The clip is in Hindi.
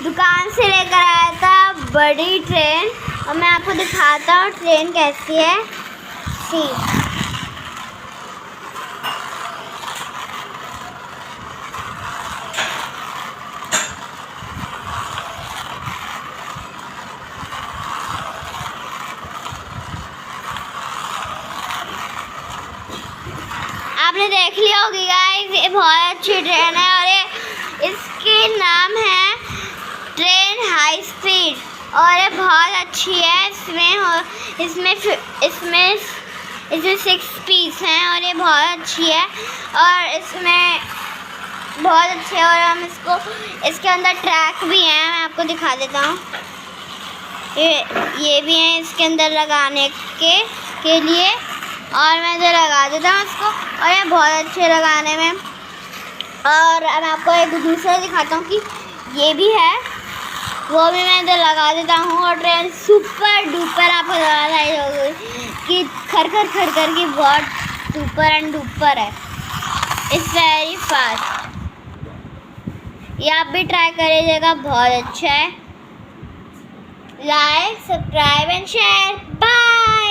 दुकान से लेकर आया था बड़ी ट्रेन और मैं आपको दिखाता हूँ ट्रेन कैसी है। सी आपने देख लिया होगी गाइस, ये बहुत अच्छी ट्रेन है और ये इसके नाम है ट्रेन हाई स्पीड और ये बहुत अच्छी है। इसमें 6 पीस हैं और ये बहुत अच्छी है और इसमें बहुत अच्छे है और हम इसके अंदर ट्रैक भी हैं, मैं आपको दिखा देता हूँ। ये भी हैं इसके अंदर लगाने के लिए और मैं इधर लगा देता हूँ इसको और ये बहुत अच्छे लगाने में। और मैं आपको एक दूसरा दिखाता हूँ कि ये भी है, वो भी मैं इधर लगा देता हूँ। और ट्रेन सुपर डुपर आपको होगी कि खर खर की बहुत सुपर एंड डुपर है। इट्स वेरी फास्ट, ये आप भी ट्राई करिएगा, बहुत अच्छा है। Like, subscribe and share. Bye.